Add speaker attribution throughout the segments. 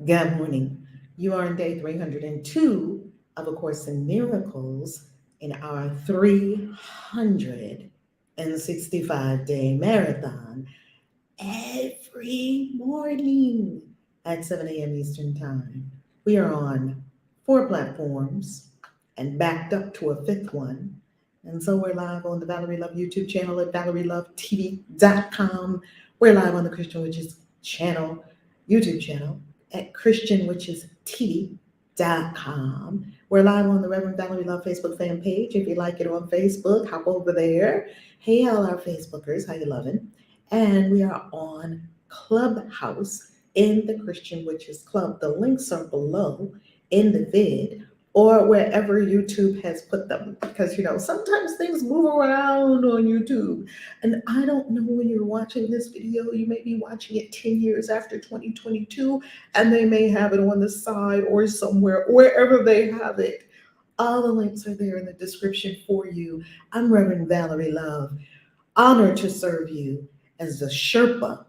Speaker 1: Good morning. You are on day 302 of A Course in Miracles in our 365-day marathon every morning at 7 a.m. Eastern Time. We are on 4 platforms and backed up to a fifth one. And so we're live on the Valerie Love YouTube channel at ValerieLoveTV.com. We're live on the Christian Witches channel, YouTube channel at ChristianWitchesTV.com. We're live on the Reverend Valerie Love Facebook fan page. If you like it on Facebook, hop over there. Hey, all our Facebookers, how you loving? And we are on Clubhouse in the Christian Witches Club. The links are below in the vid or wherever YouTube has put them. Because, sometimes things move around on YouTube. And I don't know when you're watching this video, you may be watching it 10 years after 2022, and they may have it on the side or somewhere, wherever they have it. All the links are there in the description for you. I'm Reverend Valerie Love, honored to serve you as a Sherpa,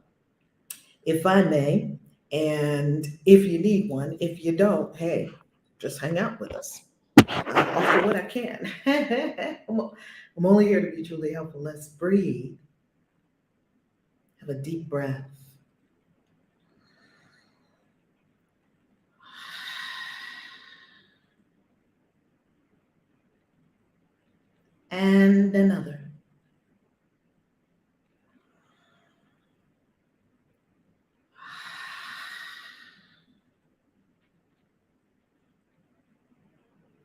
Speaker 1: if I may. And if you need one, if you don't, hey, just hang out with us. I'll offer what I can. I'm only here to be truly helpful. Let's breathe. Have a deep breath. And another.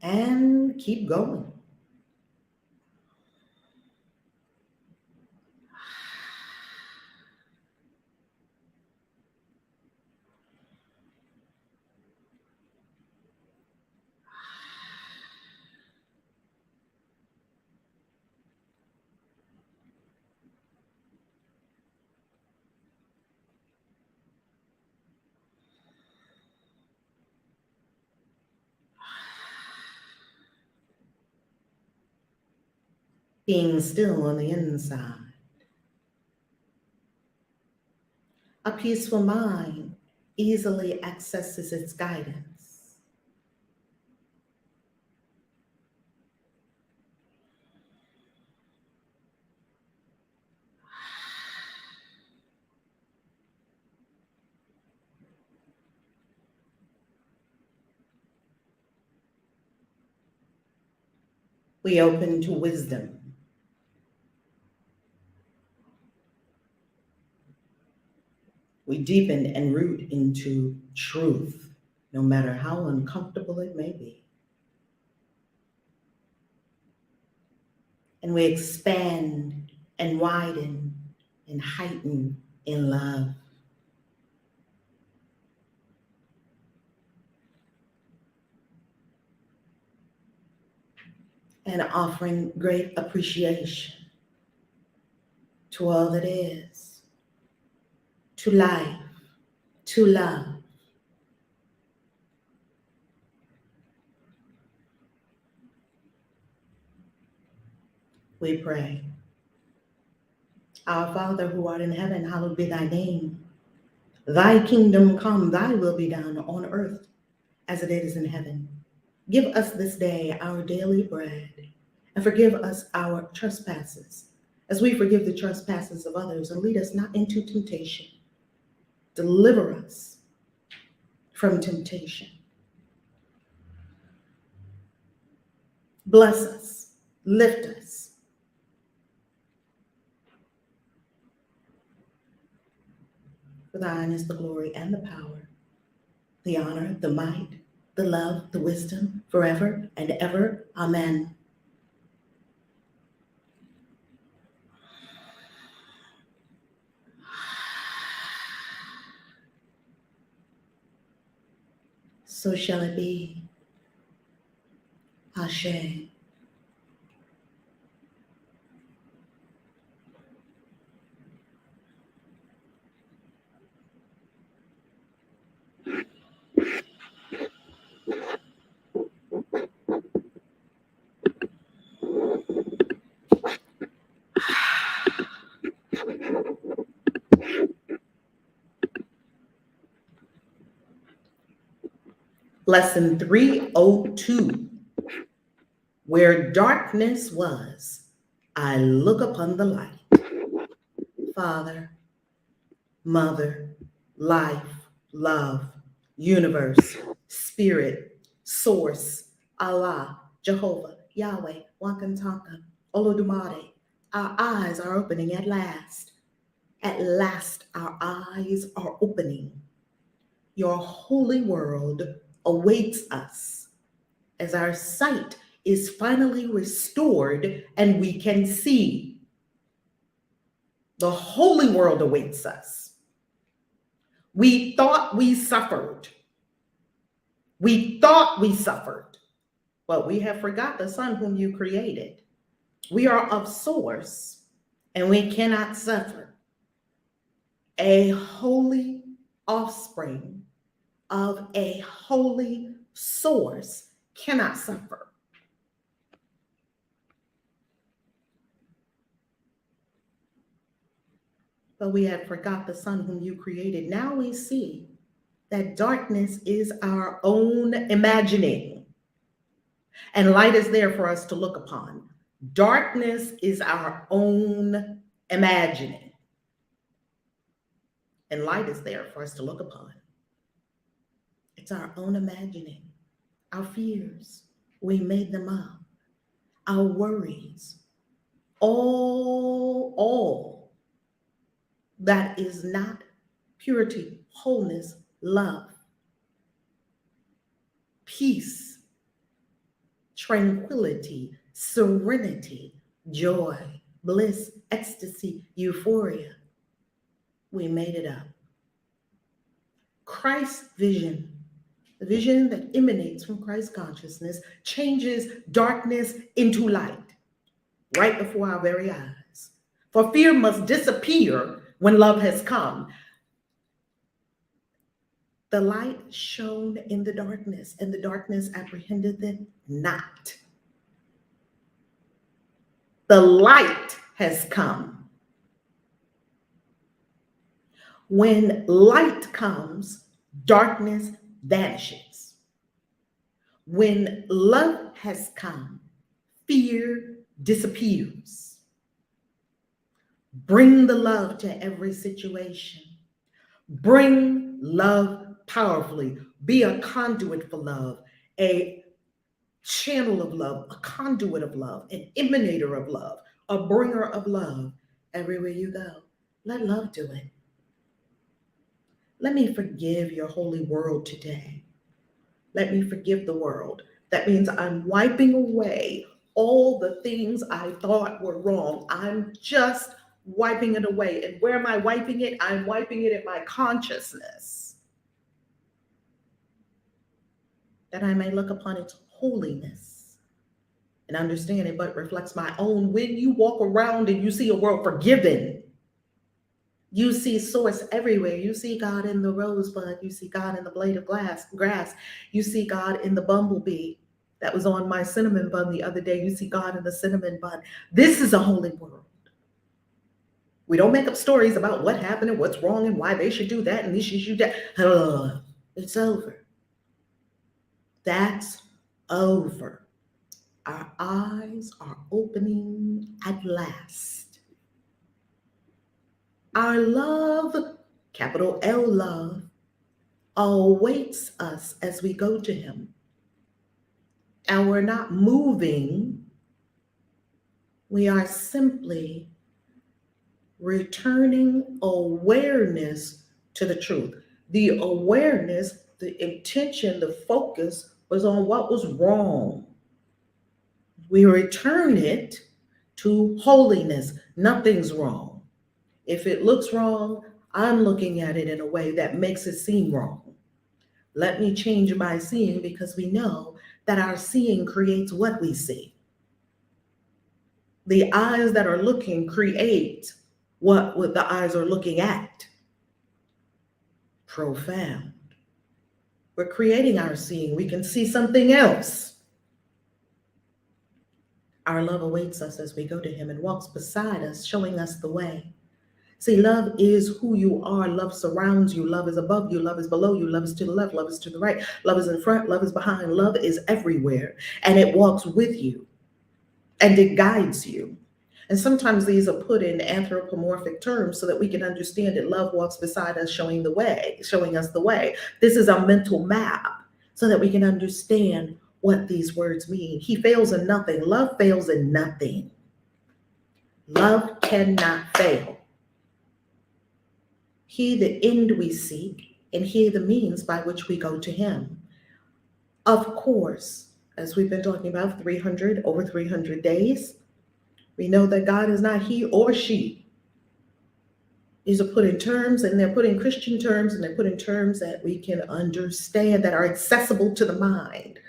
Speaker 1: And keep going. Being still on the inside. A peaceful mind easily accesses its guidance. We open to wisdom. We deepen and root into truth, no matter how uncomfortable it may be. And we expand and widen and heighten in love. And offering great appreciation to all that is, to life, to love. We pray. Our Father who art in heaven, hallowed be thy name. Thy kingdom come, thy will be done on earth as it is in heaven. Give us this day our daily bread, and forgive us our trespasses, as we forgive the trespasses of others, and lead us not into temptation. Deliver us from temptation. Bless us, lift us. For thine is the glory and the power, the honor, the might, the love, the wisdom, forever and ever. Amen. So shall it be. Ashe. Lesson 302. Where darkness was, I look upon the light. Father, Mother, life, love, universe, spirit, source, Allah, Jehovah, Yahweh, Wakantanka, Olodumare. Our eyes are opening at last. At last, our eyes are opening. Your holy world awaits us as our sight is finally restored and we can see. The holy world awaits us. We thought we suffered. We thought we suffered, but we have forgot the Son whom you created. We are of source and we cannot suffer. A holy offspring of a holy source cannot suffer. But we had forgot the Son whom you created. Now we see that darkness is our own imagining, and light is there for us to look upon. Darkness is our own imagining, and light is there for us to look upon. It's our own imagining. Our fears, we made them up. Our worries, all that is not purity, wholeness, love, peace, tranquility, serenity, joy, bliss, ecstasy, euphoria. We made it up. Christ's vision, the vision that emanates from Christ's consciousness, changes darkness into light right before our very eyes. For fear must disappear when love has come. The light shone in the darkness, and the darkness apprehended it not. The light has come. When light comes, darkness vanishes. When love has come, fear disappears. Bring the love to every situation. Bring love powerfully. Be a conduit for love, a channel of love, a conduit of love, an emanator of love, a bringer of love everywhere you go. Let love do it. Let me forgive your holy world today. Let me forgive the world. That means I'm wiping away all the things I thought were wrong. I'm just wiping it away. And where am I wiping it? I'm wiping it in my consciousness, that I may look upon its holiness and understand it, but reflects my own. When you walk around and you see a world forgiven, you see source everywhere. You see God in the rosebud. You see God in the blade of grass. You see God in the bumblebee that was on my cinnamon bun the other day. You see God in the cinnamon bun. This is a holy world. We don't make up stories about what happened and what's wrong and why they should do that and they should do that. It's over. That's over. Our eyes are opening at last. Our love, capital L love, awaits us as we go to him. And we're not moving. We are simply returning awareness to the truth. The awareness, the intention, the focus was on what was wrong. We return it to holiness. Nothing's wrong. If it looks wrong, I'm looking at it in a way that makes it seem wrong. Let me change my seeing, because we know that our seeing creates what we see. The eyes that are looking create what the eyes are looking at. Profound. We're creating our seeing. We can see something else. Our love awaits us as we go to him and walks beside us, showing us the way. See, love is who you are. Love surrounds you. Love is above you. Love is below you. Love is to the left. Love is to the right. Love is in front. Love is behind. Love is everywhere. And it walks with you and it guides you. And sometimes these are put in anthropomorphic terms so that we can understand that love walks beside us, showing the way, showing us the way. This is a mental map so that we can understand what these words mean. He fails in nothing. Love fails in nothing. Love cannot fail. He the end we seek, and he the means by which we go to him. Of course, as we've been talking about, over 300 days, we know that God is not he or she. These are put in terms, and they're put in Christian terms, and they're put in terms that we can understand, that are accessible to the mind,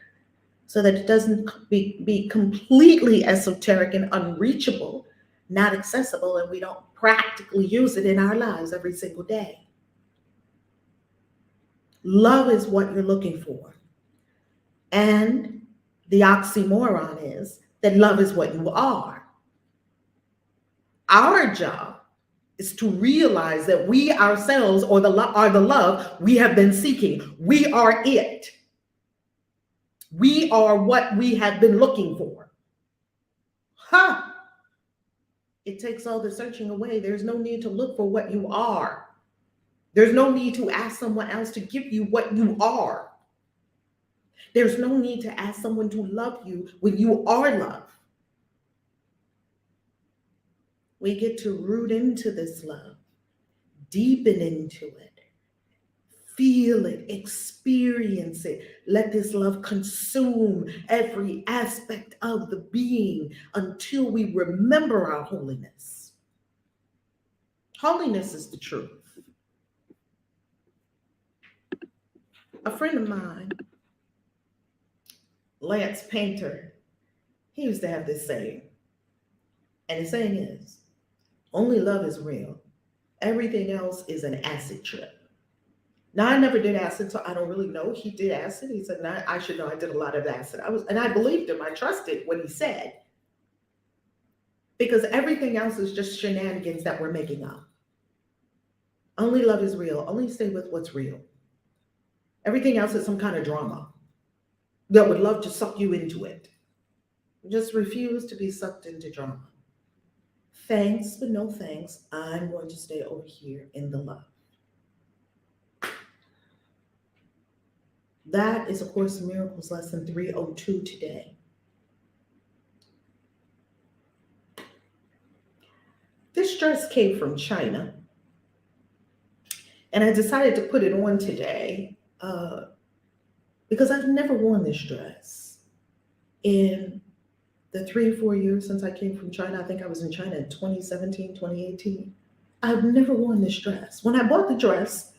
Speaker 1: so that it doesn't be completely esoteric and unreachable, not accessible, and we don't practically use it in our lives every single day. Love is what you're looking for. And the oxymoron is that love is what you are. Our job is to realize that we ourselves are the love we have been seeking. We are it. We are what we have been looking for. It takes all the searching away. There's no need to look for what you are. There's no need to ask someone else to give you what you are. There's no need to ask someone to love you when you are love. We get to root into this love, deepen into it, feel it, experience it. Let this love consume every aspect of the being until we remember our holiness. Holiness is the truth. A friend of mine, Lance Painter, he used to have this saying. And the saying is, only love is real. Everything else is an acid trip. Now, I never did acid, so I don't really know. He did acid. He said, nah, I should know I did a lot of acid. And I believed him. I trusted what he said. Because everything else is just shenanigans that we're making up. Only love is real. Only stay with what's real. Everything else is some kind of drama that would love to suck you into it. Just refuse to be sucked into drama. Thanks, but no thanks. I'm going to stay over here in the love. That is A Course in Miracles, lesson 302 today. This dress came from China, and I decided to put it on today because I've never worn this dress. In the 3 or 4 years since I came from China, I think I was in China in 2017, 2018. I've never worn this dress. When I bought the dress,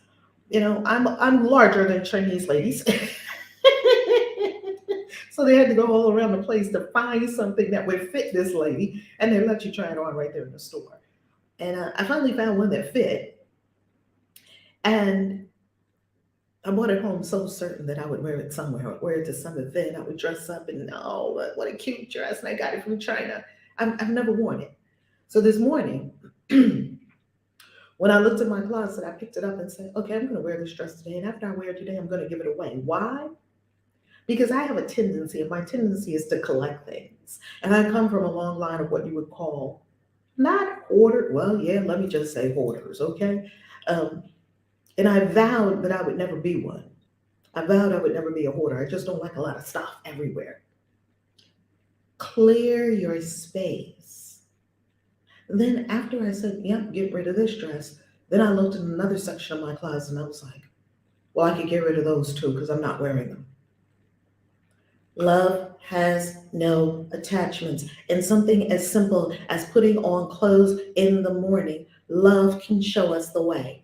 Speaker 1: you know, I'm larger than Chinese ladies. So they had to go all around the place to find something that would fit this lady, and they let you try it on right there in the store. And I finally found one that fit, and I brought it home so certain that I would wear it somewhere. I would wear it to some event. I would dress up and, oh, what a cute dress, and I got it from China. I've never worn it. So this morning, when I looked in my closet, I picked it up and said, okay, I'm going to wear this dress today. And after I wear it today, I'm going to give it away. Why? Because I have a tendency, and my tendency is to collect things. And I come from a long line of what you would call not hoarder. Well, yeah, let me just say hoarders, okay? And I vowed that I would never be one. I vowed I would never be a hoarder. I just don't like a lot of stuff everywhere. Clear your space. Then after I said, yep, get rid of this dress, then I looked in another section of my closet and I was like, well, I could get rid of those too because I'm not wearing them. Love has no attachments. And something as simple as putting on clothes in the morning, love can show us the way.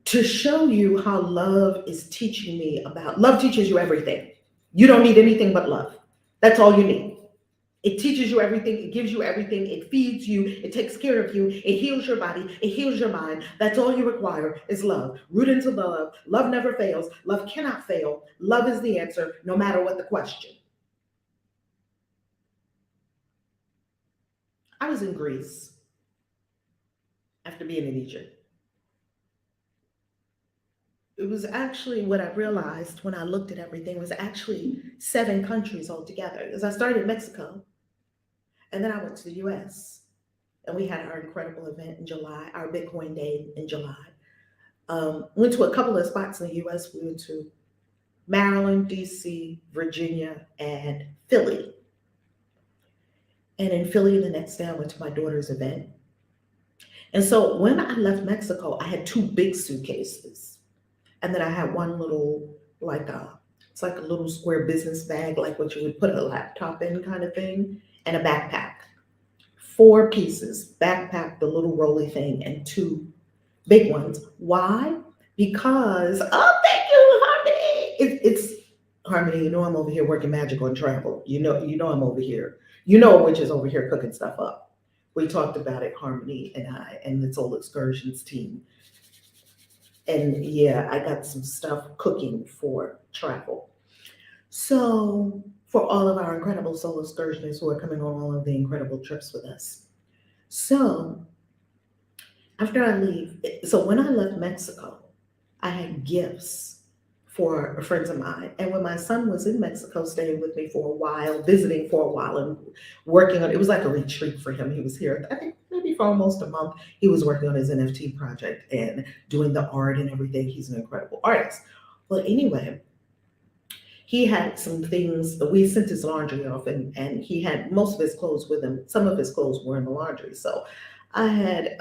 Speaker 1: To show you how love is teaching me about, love teaches you everything. You don't need anything but love. That's all you need. It teaches you everything. It gives you everything. It feeds you. It takes care of you. It heals your body. It heals your mind. That's all you require is love. Root into love. Love never fails. Love cannot fail. Love is the answer, no matter what the question. I was in Greece, after being in Egypt. It was actually what I realized when I looked at everything was actually 7 countries altogether. Because I started in Mexico and then I went to the US and we had our incredible event in July, our Bitcoin Day in July. Went to a couple of spots in the US. We went to Maryland, DC, Virginia, and Philly. And in Philly, the next day, I went to my daughter's event. And so when I left Mexico, I had 2 big suitcases. And then I had one little, like it's like a little square business bag, like what you would put a laptop in kind of thing, and a backpack. 4 pieces, backpack, the little rolly thing, and 2 big ones. Why? Because, oh, thank you, Harmony. It's Harmony. You know I'm over here working magic on travel. You know I'm over here. You know a witch is over here cooking stuff up. We talked about it, Harmony and I, and the Soul Excursions team. And yeah, I got some stuff cooking for travel. So for all of our incredible soul excursionists who are coming on all of the incredible trips with us. So after I leave, so when I left Mexico, I had gifts for friends of mine. And when my son was in Mexico, staying with me for a while, visiting for a while, and working on it was like a retreat for him. He was here, I think maybe for almost a month. He was working on his NFT project and doing the art and everything. He's an incredible artist. Well, anyway, he had some things. We sent his laundry off, and he had most of his clothes with him. Some of his clothes were in the laundry. So I had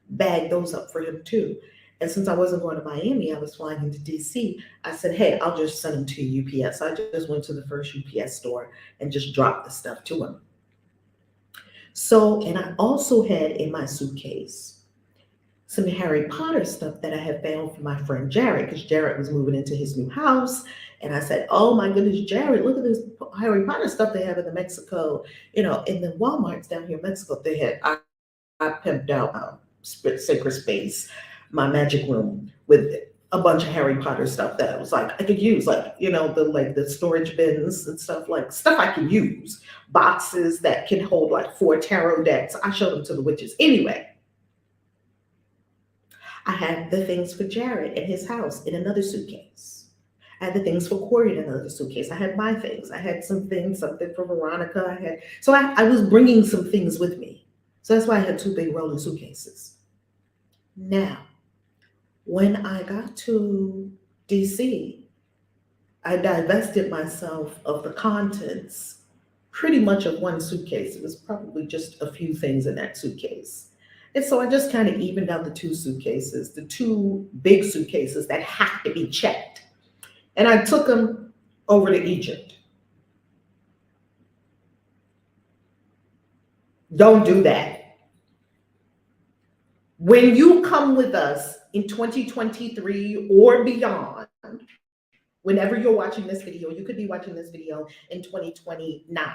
Speaker 1: bagged those up for him too. And since I wasn't going to Miami, I was flying into DC. I said, hey, I'll just send them to UPS. I just went to the first UPS store and just dropped the stuff to him. So, and I also had in my suitcase some Harry Potter stuff that I had found from my friend Jared, because Jared was moving into his new house. And I said, oh my goodness, Jared, look at this Harry Potter stuff they have in the Mexico, in the Walmarts down here in Mexico. I pimped out Sacred Space, my magic room, with a bunch of Harry Potter stuff that I was like I could use, the storage bins and stuff I can use, boxes that can hold like 4 tarot decks. I showed them to the witches. Anyway, I had the things for Jared in his house in another suitcase. I had the things for Corey in another suitcase. I had my things. I had something for Veronica. I was bringing some things with me. So that's why I had 2 big rolling suitcases. Now, when I got to DC, I divested myself of the contents pretty much of one suitcase. It was probably just a few things in that suitcase. And so I just kind of evened out the 2 suitcases, the 2 big suitcases that have to be checked. And I took them over to Egypt. Don't do that. When you come with us in 2023 or beyond, whenever you're watching this video, you could be watching this video in 2029,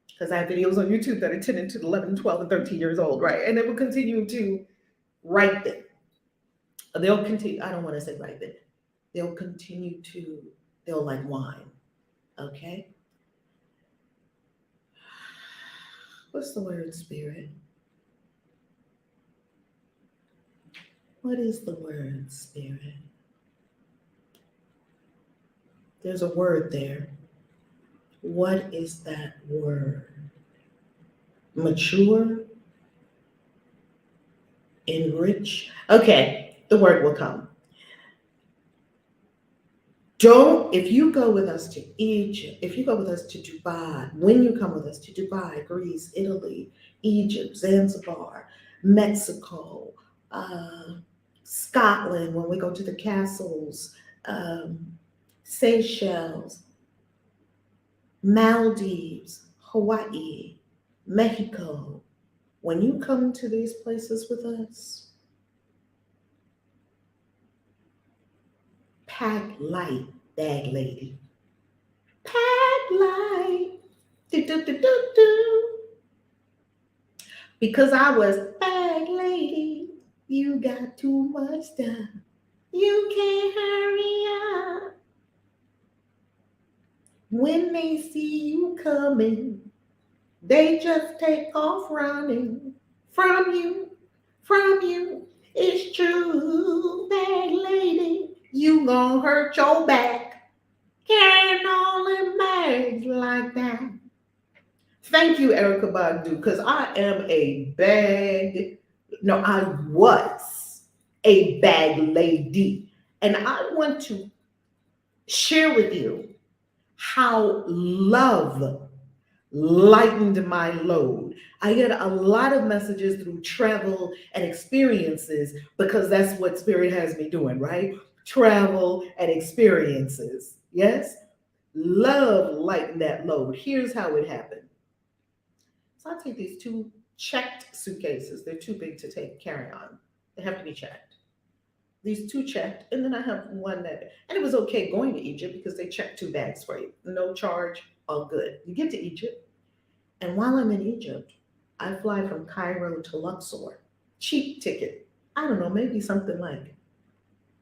Speaker 1: because I have videos on YouTube that are 10 and 11, 12, and 13 years old, right? And it will continue to ripen. They'll continue, I don't want to say ripen. They'll like wine, okay? What's the word, spirit? What is the word, spirit? There's a word there. What is that word? Mature? Enrich? Okay, the word will come. If you go with us to Egypt, if you go with us to Dubai, when you come with us to Dubai, Greece, Italy, Egypt, Zanzibar, Mexico, Scotland, when we go to the castles, Seychelles, Maldives, Hawaii, Mexico, when you come to these places with us, pack light, bag lady. Pack light. Do, do, do, do, do. Because I was bag lady, you got too much stuff. You can't hurry up. When they see you coming, they just take off running from you. from you. It's true, bag lady. You gonna hurt your back carrying all them bags like that. Thank you, Erica Badu, because I am a bag. No, I was a bag lady. And I want to share with you how love lightened my load. I get a lot of messages through travel and experiences because that's what Spirit has me doing, right? Travel and experiences. Yes? Love lightened that load. Here's how it happened. So I take these two checked suitcases. They're too big to take carry on. They have to be checked. These two checked, and then I have one that, and it was okay going to Egypt because they checked two bags for you. No charge, all good. You get to Egypt, and while I'm in Egypt, I fly from Cairo to Luxor. Cheap ticket. I don't know, maybe something like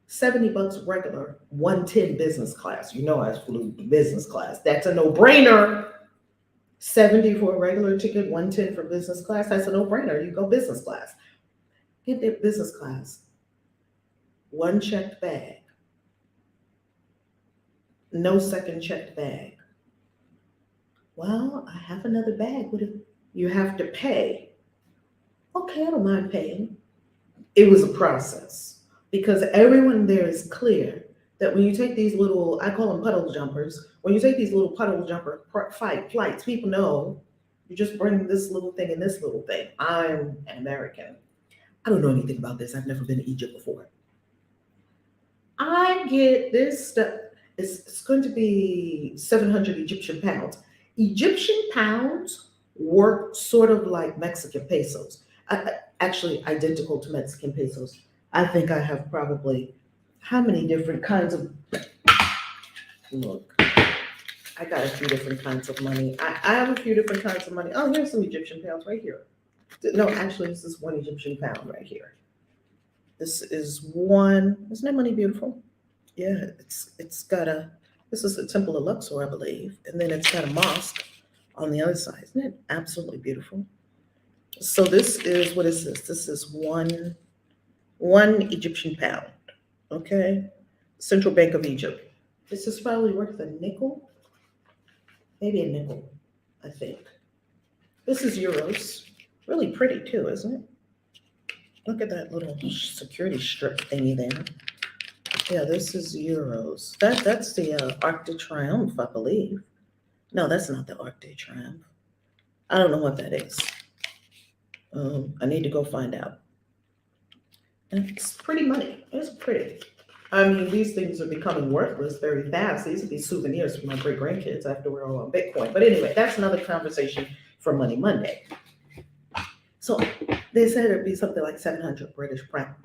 Speaker 1: $70 regular, 110 business class. You know I flew business class. That's a no-brainer. 70 for a regular ticket, 110 for business class. That's a no-brainer. You go business class. Get that business class. One checked bag. No second checked bag. Well, I have another bag. What if you have to pay? Okay, I don't mind paying. It was a process because everyone there is clear that when you take these little, I call them puddle jumpers, when you take these little puddle jumper flights, people know you just bring this little thing and this little thing. I'm an American. I don't know anything about this. I've never been to Egypt before. I get this stuff. It's going to be 700 Egyptian pounds. Egyptian pounds work sort of like Mexican pesos. Actually, identical to Mexican pesos. I think I have probably how many different kinds of look. I got a few different kinds of money. I have a few different kinds of money. Oh, here's some Egyptian pounds right here. No, actually, this is one Egyptian pound right here. This is one. Isn't that money beautiful? Yeah, it's got a. This is the Temple of Luxor, I believe, and then it's got a mosque on the other side. Isn't it absolutely beautiful? So this is what is this? This is one Egyptian pound. Okay, Central Bank of Egypt. This is probably worth a nickel, maybe a nickel, I think. This is euros. Really pretty too, isn't it? Look at that little security strip thingy there. Yeah, this is euros. That's the Arc de Triomphe, I believe. No, that's not the Arc de Triomphe. I don't know what that is. I need to go find out. And it's pretty money. It's pretty. I mean, these things are becoming worthless very fast. These would be souvenirs for my great grandkids after we're all on Bitcoin. But anyway, that's another conversation for Money Monday. So they said it'd be something like 700 British pounds,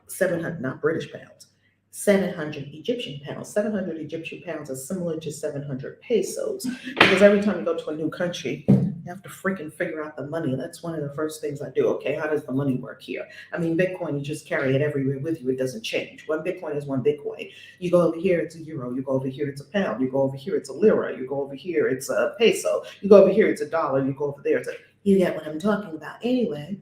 Speaker 1: 700, not British pounds, 700 Egyptian pounds. 700 Egyptian pounds is similar to 700 pesos because every time you go to a new country, you have to freaking figure out the money. That's one of the first things I do. Okay, how does the money work here? I mean, Bitcoin, you just carry it everywhere with you. It doesn't change. One Bitcoin is one Bitcoin. You go over here, it's a euro. You go over here, it's a pound. You go over here, it's a lira. You go over here, it's a peso. You go over here, it's a dollar. You go over there, it's a... You get what I'm talking about. Anyway,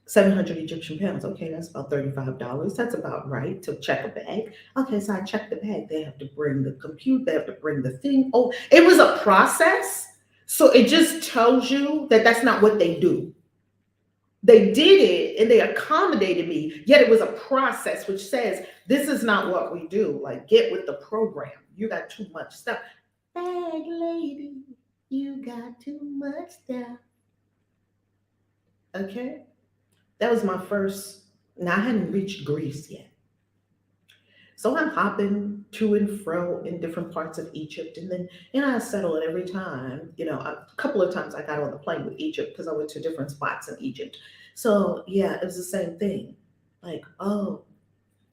Speaker 1: 700 Egyptian pounds. Okay, that's about $35. That's about right to check a bag. Okay, so I check the bag. They have to bring the computer. They have to bring the thing. Oh, it was a process. So it just tells you that that's not what they do. They did it and they accommodated me, yet it was a process which says, this is not what we do. Like, get with the program. You got too much stuff. Bag lady, you got too much stuff. Okay? That was my first. Now, I hadn't reached Greece yet. So I'm hopping to and fro in different parts of Egypt. And then, I settle it every time. A couple of times I got on the plane with Egypt because I went to different spots in Egypt. So, yeah, it was the same thing. Like, oh,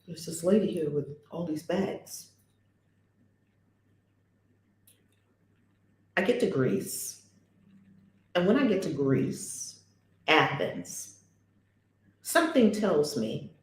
Speaker 1: there's this lady here with all these bags. I get to Greece. And when I get to Greece, Athens, something tells me,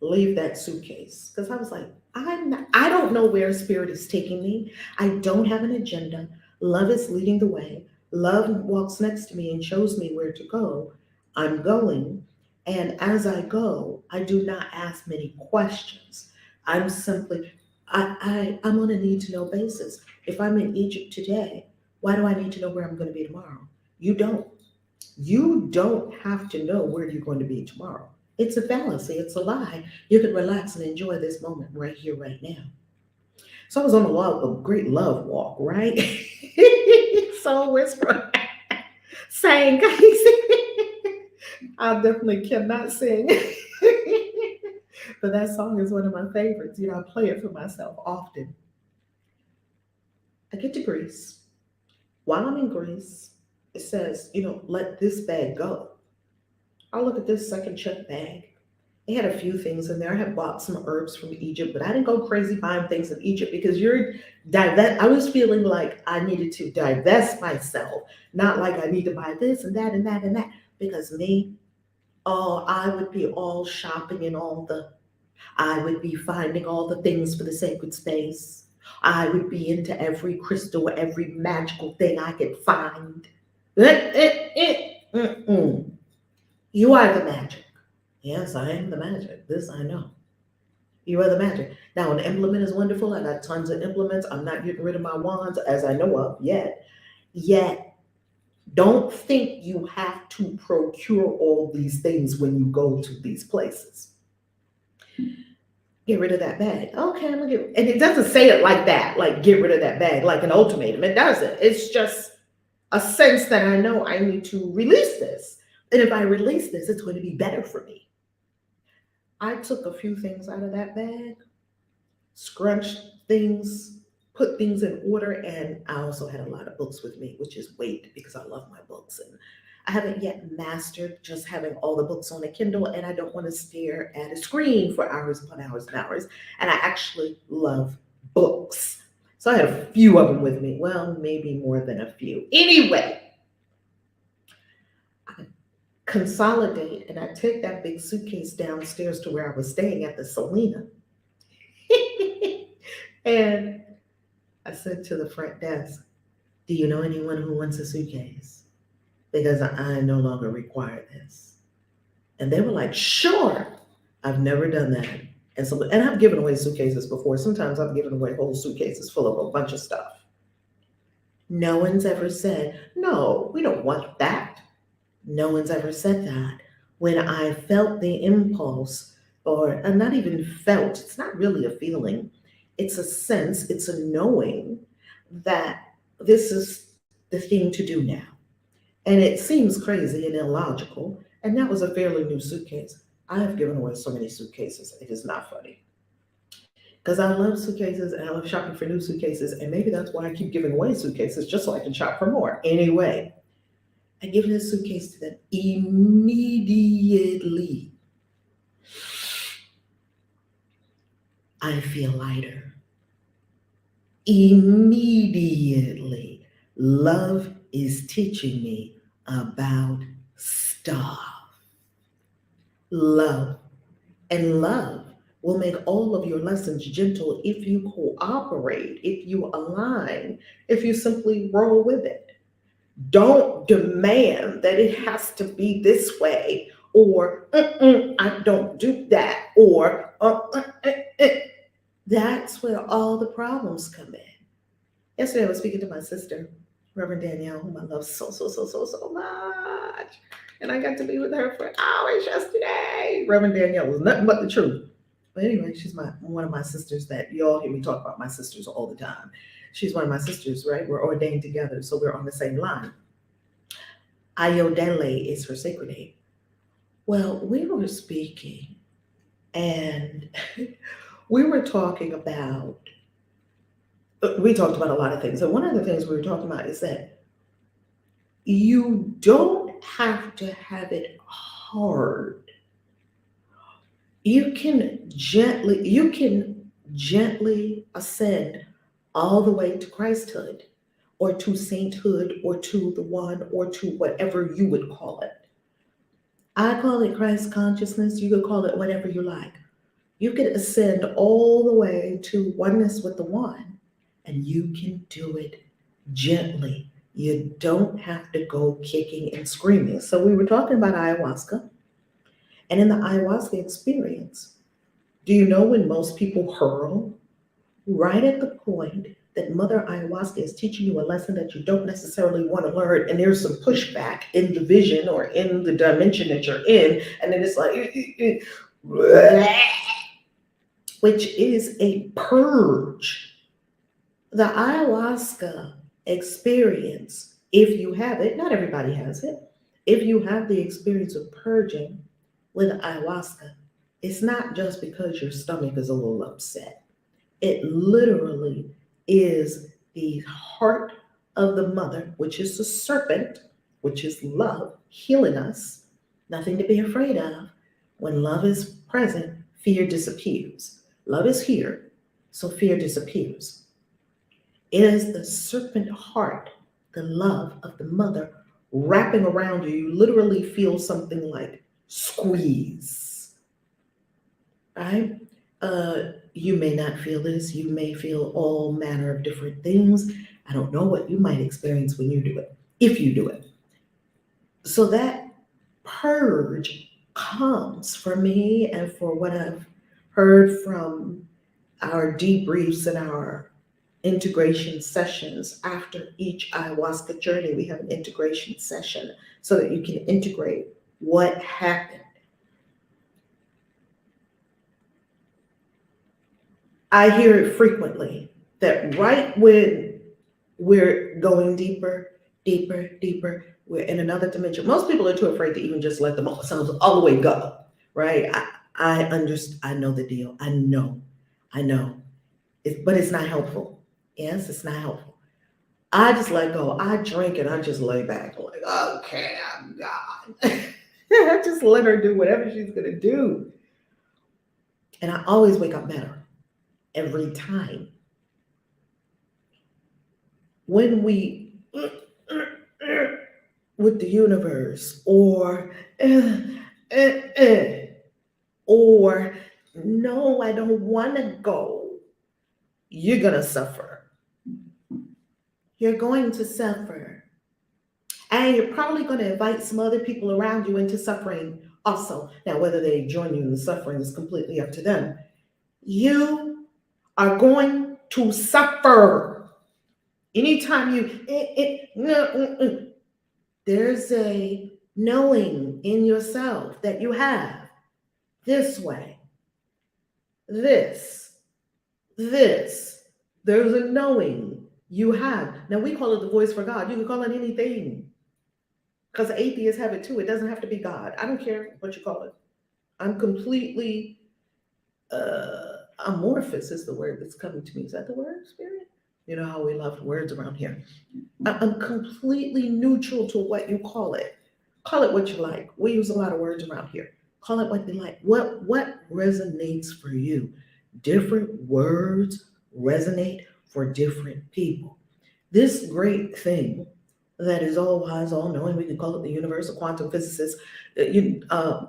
Speaker 1: leave that suitcase. Because I was like, I don't know where spirit is taking me. I don't have an agenda. Love is leading the way. Love walks next to me and shows me where to go. I'm going, and as I go, I do not ask many questions. I'm simply, I'm on a need to know basis. If I'm in Egypt today, why do I need to know where I'm going to be tomorrow? You don't. You don't have to know where you're going to be tomorrow. It's a fallacy, it's a lie. You can relax and enjoy this moment right here, right now. So I was on a great love walk, right? Soul whisper saying, I definitely cannot sing. But that song is one of my favorites. You know, I play it for myself often. I get to Greece. While I'm in Greece, it says, let this bag go. I look at this second check bag. It had a few things in there. I had bought some herbs from Egypt, but I didn't go crazy buying things in Egypt because I was feeling like I needed to divest myself, not like I need to buy this and that and that and that. Because me, oh, I would be all shopping and I would be finding all the things for the sacred space. I would be into every crystal, every magical thing I could find. Mm-mm. You are the magic. Yes, I am the magic. This I know. You are the magic. Now, an implement is wonderful. I got tons of implements. I'm not getting rid of my wands as I know of yet. Yet, don't think you have to procure all these things when you go to these places. Get rid of that bag. Okay, I'm gonna get, and it doesn't say it like that, like get rid of that bag, like an ultimatum. It doesn't. It's just a sense that I know I need to release this. And if I release this, it's going to be better for me. I took a few things out of that bag, scrunched things, put things in order, and I also had a lot of books with me, which is weight because I love my books. And I haven't yet mastered just having all the books on a Kindle, and I don't want to stare at a screen for hours upon hours and hours. And I actually love books. So I had a few of them with me. Well, maybe more than a few. Anyway, I consolidate and I take that big suitcase downstairs to where I was staying at the Selena. And I said to the front desk, do you know anyone who wants a suitcase? Because I no longer require this. And they were like, sure. I've never done that. And I've given away suitcases before. Sometimes I've given away whole suitcases full of a bunch of stuff. No one's ever said, no, we don't want that. No one's ever said that. When I felt the impulse, or not even felt, it's not really a feeling, it's a sense, it's a knowing that this is the thing to do now. And it seems crazy and illogical. And that was a fairly new suitcase. I have given away so many suitcases. It is not funny. Because I love suitcases and I love shopping for new suitcases. And maybe that's why I keep giving away suitcases, just so I can shop for more. Anyway, I give this suitcase to them immediately. I feel lighter. Immediately. Love is teaching me about stuff. Love. And love will make all of your lessons gentle if you cooperate, if you align, if you simply roll with it. Don't demand that it has to be this way, or I don't do that, or that's where all the problems come in. Yesterday, I was speaking to my sister, Reverend Danielle, whom I love so, so, so, so, so much. And I got to be with her for hours yesterday. Reverend Danielle was nothing but the truth. But anyway, she's one of my sisters that you all hear me talk about my sisters all the time. She's one of my sisters, right? We're ordained together, so we're on the same line. Ayodele is her sacred name. Well, we were speaking and we talked about a lot of things. And one of the things we were talking about is that you don't have to have it hard. You can gently ascend all the way to Christhood or to sainthood or to the one or to whatever you would call it. I call it Christ consciousness. You could call it whatever you like. You can ascend all the way to oneness with the one, and you can do it gently. You don't have to go kicking and screaming. So we were talking about ayahuasca, and in the ayahuasca experience, do you know when most people hurl? Right at the point that Mother Ayahuasca is teaching you a lesson that you don't necessarily want to learn, and there's some pushback in the vision or in the dimension that you're in, and then it's like, which is a purge. The ayahuasca experience, if you have it, not everybody has it, if you have the experience of purging with ayahuasca, it's not just because your stomach is a little upset. It literally is the heart of the mother, which is the serpent, which is love, healing us. Nothing to be afraid of. When love is present, fear disappears. Love is here, so fear disappears. It is the serpent heart, the love of the mother wrapping around you. You literally feel something like squeeze, right? You may not feel this. You may feel all manner of different things. I don't know what you might experience when you do it, if you do it. So that purge comes for me and for what I've heard from our debriefs and our integration sessions. After each ayahuasca journey, we have an integration session so that you can integrate what happened. I hear it frequently that right when we're going deeper, deeper, deeper, we're in another dimension. Most people are too afraid to even just let themselves all the way go, right? I understand. I know the deal. I know. But it's not helpful. Yes, it's not helpful. I just let go. I drink and I just lay back, like, okay, I'm God. I just let her do whatever she's gonna do, and I always wake up better every time. When we with the universe, uh, uh, or no, I don't want to go, you're going to suffer. You're going to suffer. And you're probably going to invite some other people around you into suffering also. Now, whether they join you in the suffering is completely up to them. You are going to suffer. Anytime no, there's a knowing in yourself that you have this way, this, this. There's a knowing you have. Now we call it the voice for God. You can call it anything because atheists have it too. It doesn't have to be God. I don't care what you call it. I'm completely amorphous is the word that's coming to me. Is that the word, spirit? You know how we love words around here. I'm completely neutral to what you call it. Call it what you like. We use a lot of words around here. Call it what you like. What resonates for you? Different words resonate for different people. This great thing that is all wise, all knowing, we can call it the universal quantum physicist.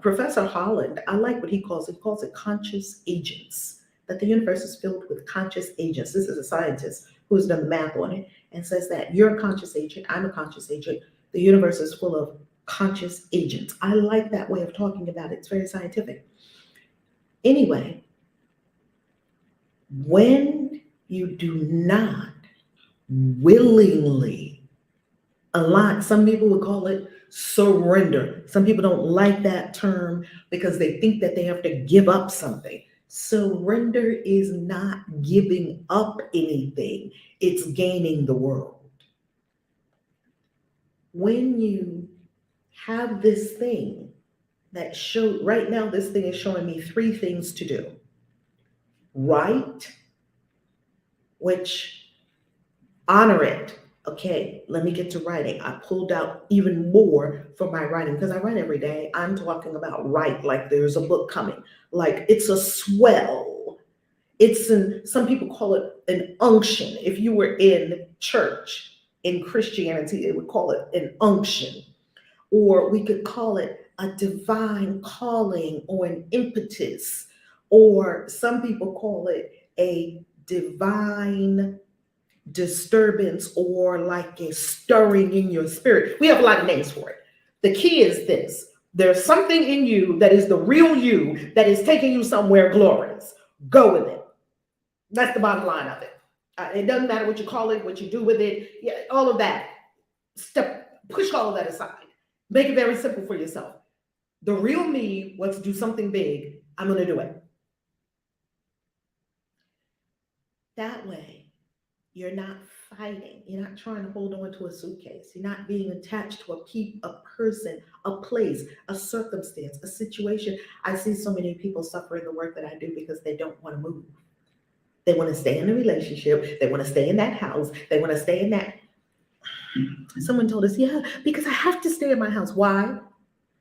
Speaker 1: Professor Holland, I like what he calls it. He calls it conscious agents. That the universe is filled with conscious agents. This is a scientist who's done the math on it and says that you're a conscious agent, I'm a conscious agent. The universe is full of conscious agents. I like that way of talking about it. It's very scientific. Anyway, when you do not willingly align, some people would call it surrender. Some people don't like that term because they think that they have to give up something. Surrender is not giving up anything, it's gaining the world. When you have this thing that show right now, this thing is showing me three things to do. Write, which honor it. Okay, let me get to writing. I pulled out even more for my writing because I write every day. I'm talking about write like there's a book coming, like it's a swell. Some people call it an unction. If you were in church, in Christianity, they would call it an unction. Or we could call it a divine calling or an impetus. Or some people call it a divine disturbance or like a stirring in your spirit. We have a lot of names for it. The key is this: there's something in you that is the real you that is taking you somewhere glorious. Go with it. That's the bottom line of it. It doesn't matter what you call it, what you do with it, yeah, all of that. Push all of that aside. Make it very simple for yourself. The real me wants to do something big. I'm going to do it. That way, you're not fighting. You're not trying to hold on to a suitcase. You're not being attached to a person, a place, a circumstance, a situation. I see so many people suffering the work that I do because they don't want to move. They want to stay in a relationship. They want to stay in that house. They want to stay in that. Someone told us, yeah, because I have to stay in my house. Why?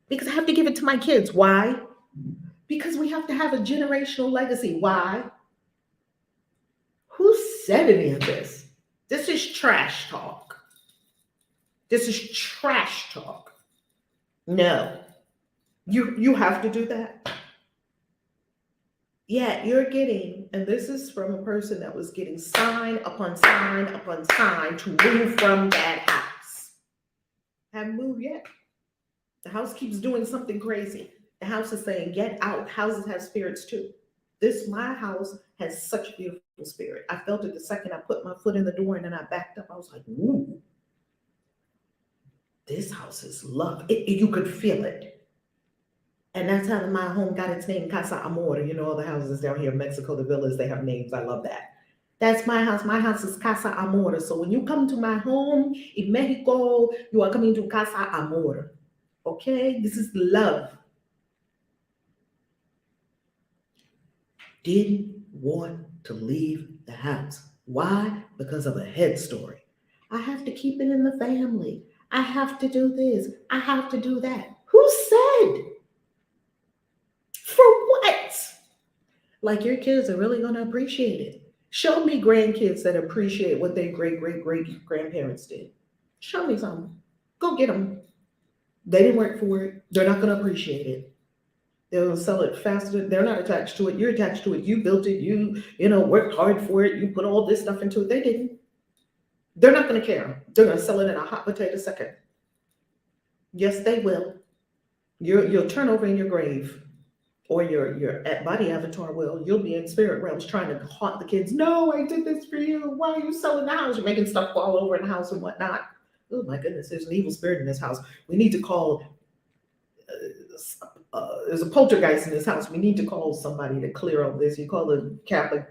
Speaker 1: Because I have to give it to my kids. Why? Because we have to have a generational legacy. Why? Who said any of this? This is trash talk. This is trash talk. No. You have to do that. Yeah, you're getting, and this is from a person that was getting sign upon sign upon sign to move from that house. Haven't moved yet. The house keeps doing something crazy. The house is saying, get out. Houses have spirits too. My house has such a beautiful spirit. I felt it the second I put my foot in the door and then I backed up. I was like, ooh, this house is love. You could feel it. And that's how my home got its name, Casa Amor. You know, all the houses down here in Mexico, the villas, they have names. I love that. That's my house. My house is Casa Amor. So when you come to my home in Mexico, you are coming to Casa Amor. Okay? This is love. Didn't want to leave the house. Why? Because of a head story. I have to keep it in the family. I have to do this. I have to do that. Who said? For what? Like your kids are really going to appreciate it. Show me grandkids that appreciate what their great grandparents did. Show me something. Go get them. They didn't work for it. They're not going to appreciate it. They'll sell it faster. They're not attached to it. You're attached to it. You built it. You worked hard for it. You put all this stuff into it. They didn't. They're not going to care. They're going to sell it in a hot potato second. Yes, they will. You'll turn over in your grave. Or your body avatar will. You'll be in spirit realms trying to haunt the kids. No, I did this for you. Why are you selling the house? You're making stuff fall over in the house and whatnot. Oh my goodness, there's an evil spirit in this house. We need to call, there's a poltergeist in this house. We need to call somebody to clear all this. You call the Catholic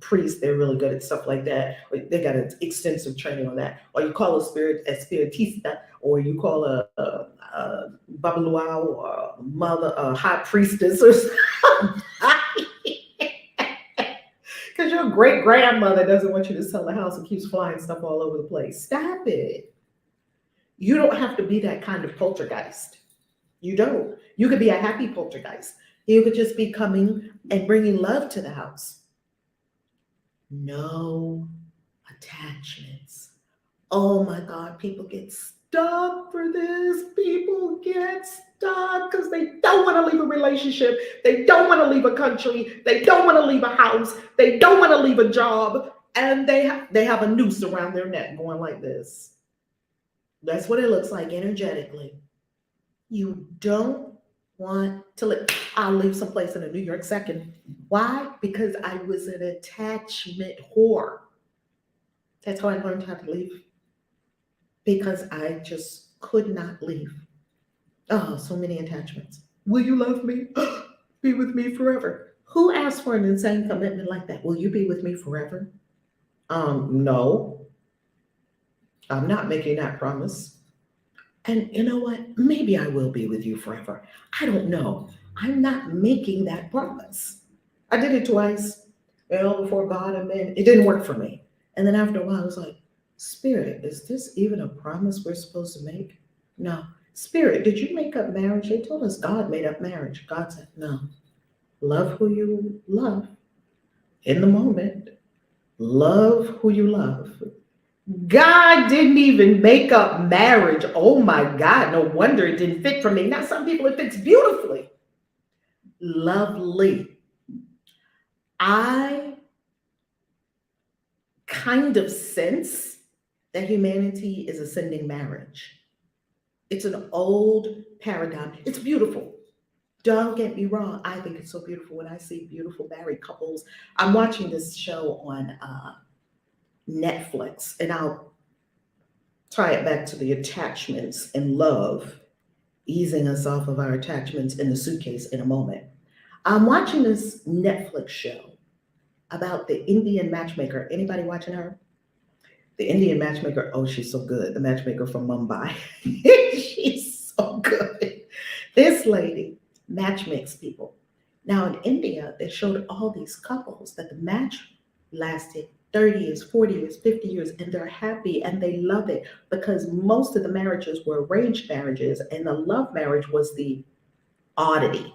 Speaker 1: priest, they're really good at stuff like that. They got an extensive training on that. Or you call a spiritista, or you call a babaluau or a mother, a high priestess or something. Because your great grandmother doesn't want you to sell the house and keeps flying stuff all over the place. Stop it. You don't have to be that kind of poltergeist. You don't. You could be a happy poltergeist. You could just be coming and bringing love to the house. No attachments. Oh my God, people get stuck for this. People get stuck because they don't want to leave a relationship. They don't want to leave a country. They don't want to leave a house. They don't want to leave a job. And they have a noose around their neck going like this. That's what it looks like energetically. You don't want to live. I'll leave someplace in a New York second. Why? Because I was an attachment whore. That's how I learned how to leave. Because I just could not leave. Oh, so many attachments. Will you love me? Be with me forever. Who asked for an insane commitment like that? Will you be with me forever? No. I'm not making that promise. And you know what? Maybe I will be with you forever. I don't know. I'm not making that promise. I did it twice, before God, and then it didn't work for me. And then after a while, I was like, Spirit, is this even a promise we're supposed to make? No. Spirit, did you make up marriage? They told us God made up marriage. God said, no. Love who you love in the moment. Love who you love. God didn't even make up marriage. Oh my God, no wonder it didn't fit for me. Now, some people it fits beautifully. Lovely. I kind of sense that humanity is ascending marriage. It's an old paradigm. It's beautiful. Don't get me wrong. I think it's so beautiful when I see beautiful married couples. I'm watching this show on Netflix, and I'll tie it back to the attachments and love, easing us off of our attachments in the suitcase in a moment. I'm watching this Netflix show about the Indian matchmaker. Anybody watching her? The Indian matchmaker. Oh, she's so good. The matchmaker from Mumbai. She's so good. This lady matchmakes people. Now in India, they showed all these couples that the match lasted 30 years, 40 years, 50 years, and they're happy and they love it because most of the marriages were arranged marriages and the love marriage was the oddity.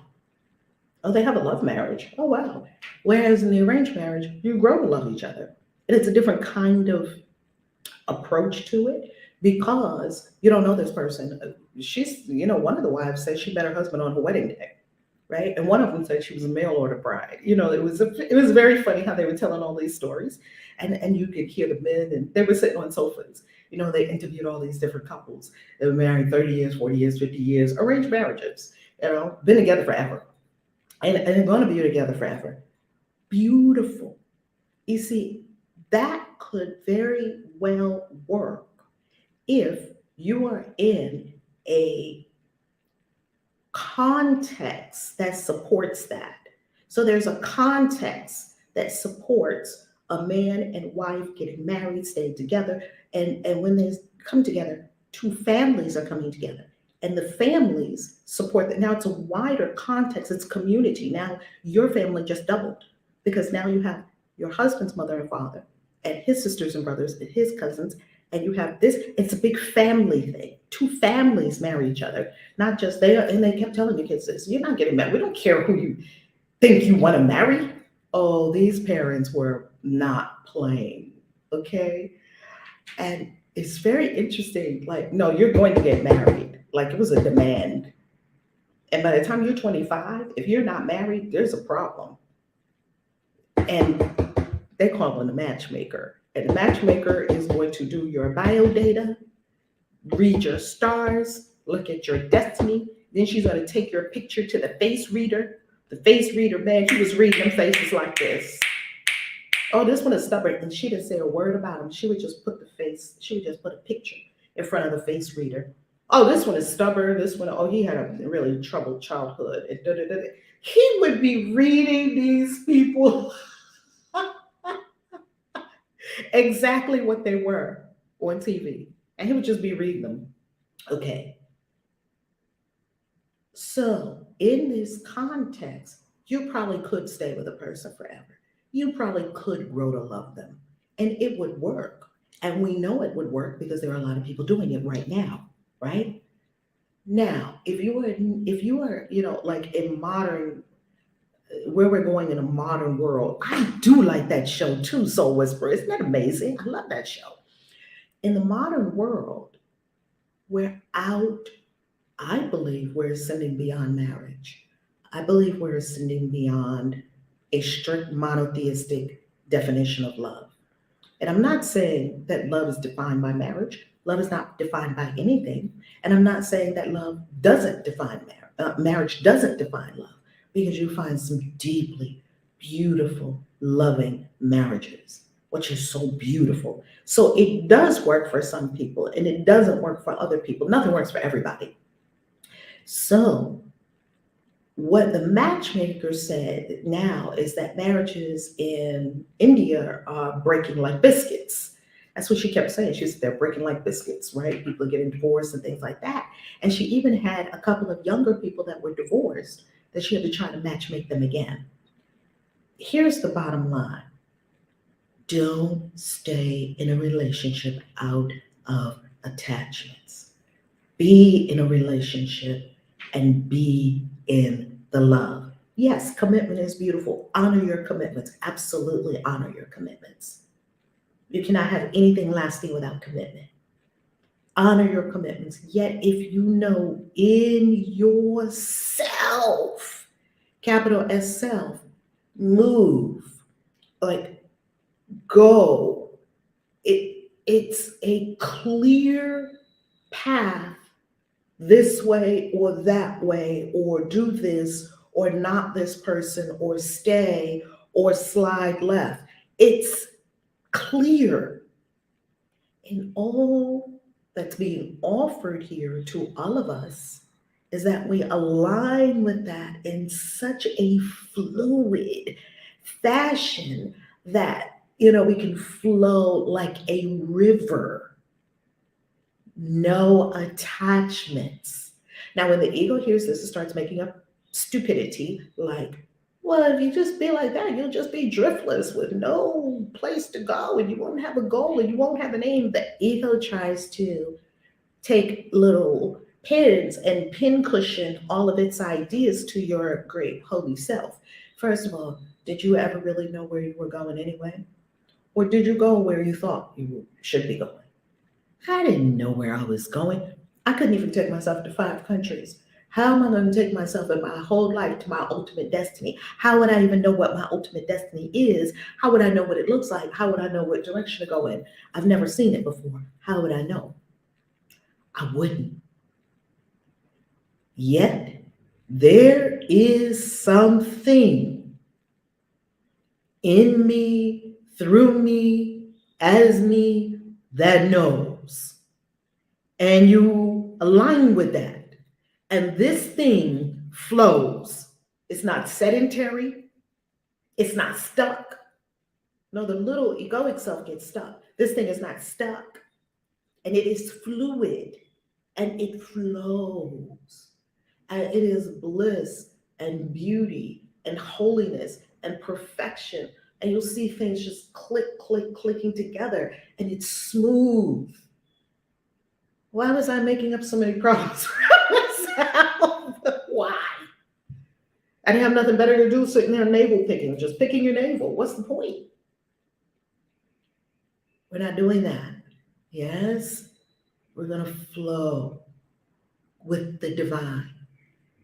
Speaker 1: Oh, they have a love marriage. Oh, wow. Whereas in the arranged marriage, you grow to love each other. And it's a different kind of approach to it because you don't know this person. She's, one of the wives said she met her husband on her wedding day, right? And one of them said she was a mail order bride. It was very funny how they were telling all these stories, and you could hear the men, and they were sitting on sofas. They interviewed all these different couples. They were married 30 years, 40 years, 50 years, arranged marriages. Been together forever, and they're going to be together forever. Beautiful. You see, that could very well work if you are in a context that supports that. So there's a context that supports a man and wife getting married, staying together, and when they come together, two families are coming together. And the families support that. Now it's a wider context, it's community. Now your family just doubled because now you have your husband's mother and father, and his sisters and brothers, and his cousins, and you have this. It's a big family thing. Two families marry each other, not just they. And they kept telling the kids this: "You're not getting married. We don't care who you think you want to marry." Oh, these parents were not playing, okay? And it's very interesting. Like, no, you're going to get married. Like it was a demand. And by the time you're 25, if you're not married, there's a problem. And they call them a matchmaker. And the matchmaker is going to do your bio data, read your stars, look at your destiny. Then she's going to take your picture to the face reader. The face reader, man, she was reading them faces like this. Oh, this one is stubborn. And she didn't say a word about him. She would just put a picture in front of the face reader. Oh, this one is stubborn. This one, oh, he had a really troubled childhood. And da, da, da, da. He would be reading these people exactly what they were on TV. And he would just be reading them. Okay. So in this context, you probably could stay with a person forever. You probably could grow to love them. And it would work. And we know it would work because there are a lot of people doing it right now, right? Now, if you are, like in modern, where we're going in a modern world, I do like that show too, Soul Whisperer. Isn't that amazing? I love that show. In the modern world, I believe we're ascending beyond marriage. I believe we're ascending beyond a strict monotheistic definition of love. And I'm not saying that love is defined by marriage. Love is not defined by anything. And I'm not saying that love doesn't define marriage doesn't define love, because you find some deeply beautiful, loving marriages, which is so beautiful. So it does work for some people and it doesn't work for other people. Nothing works for everybody. So what the matchmaker said now is that marriages in India are breaking like biscuits. That's what she kept saying. She said they're breaking like biscuits, right? People are getting divorced and things like that. And she even had a couple of younger people that were divorced that she had to try to matchmake them again. Here's the bottom line. Don't stay in a relationship out of attachments. Be in a relationship and be in the love. Yes, commitment is beautiful. Honor your commitments. Absolutely honor your commitments. You cannot have anything lasting without commitment. Honor your commitments. Yet if you know in yourself, capital S self, move, like go, It's a clear path this way or that way, or do this or not this person, or stay or slide left. It's clear. And all that's being offered here to all of us is that we align with that in such a fluid fashion that, we can flow like a river, no attachments. Now, when the ego hears this, it starts making up stupidity like, well, if you just be like that, you'll just be driftless with no place to go, and you won't have a goal, and you won't have an aim. The ego tries to take little pins and pin cushion all of its ideas to your great holy self. First of all, did you ever really know where you were going anyway? Or did you go where you thought you should be going? I didn't know where I was going. I couldn't even take myself to 5 countries. How am I going to take myself in my whole life to my ultimate destiny? How would I even know what my ultimate destiny is? How would I know what it looks like? How would I know what direction to go in? I've never seen it before. How would I know? I wouldn't. Yet, there is something in me, through me, as me, that knows. And you align with that. And this thing flows. It's not sedentary. It's not stuck. No, the little egoic self gets stuck. This thing is not stuck. And it is fluid. And it flows. And it is bliss and beauty and holiness and perfection. And you'll see things just clicking together. And it's smooth. Why was I making up so many problems for myself? Why? I didn't have nothing better to do sitting there navel picking, just picking your navel. What's the point? We're not doing that. Yes, we're going to flow with the divine.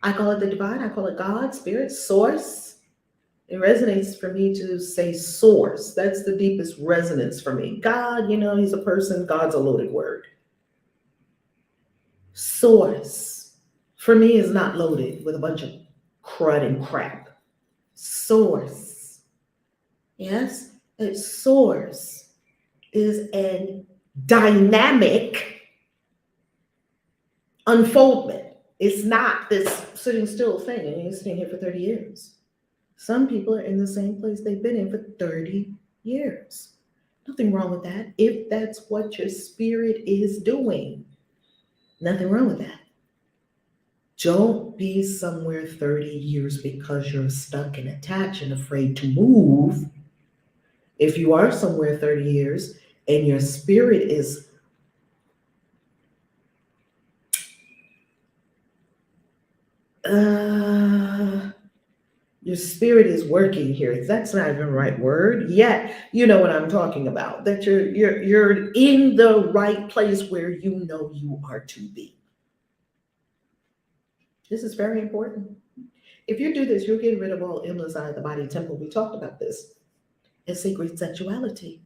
Speaker 1: I call it the divine. I call it God, spirit, source. It resonates for me to say source. That's the deepest resonance for me. God, he's a person. God's a loaded word. Source, for me, is not loaded with a bunch of crud and crap. Source, yes, a source is a dynamic unfoldment. It's not this sitting still thing, and you're sitting here for 30 years. Some people are in the same place they've been in for 30 years. Nothing wrong with that if that's what your spirit is doing. Nothing wrong with that. Don't be somewhere 30 years because you're stuck and attached and afraid to move. If you are somewhere 30 years and your spirit is working here. That's not even the right word. Yet, you know what I'm talking about. That you're in the right place where you are to be. This is very important. If you do this, you'll get rid of all illness out of the body temple. We talked about this. And sacred sexuality.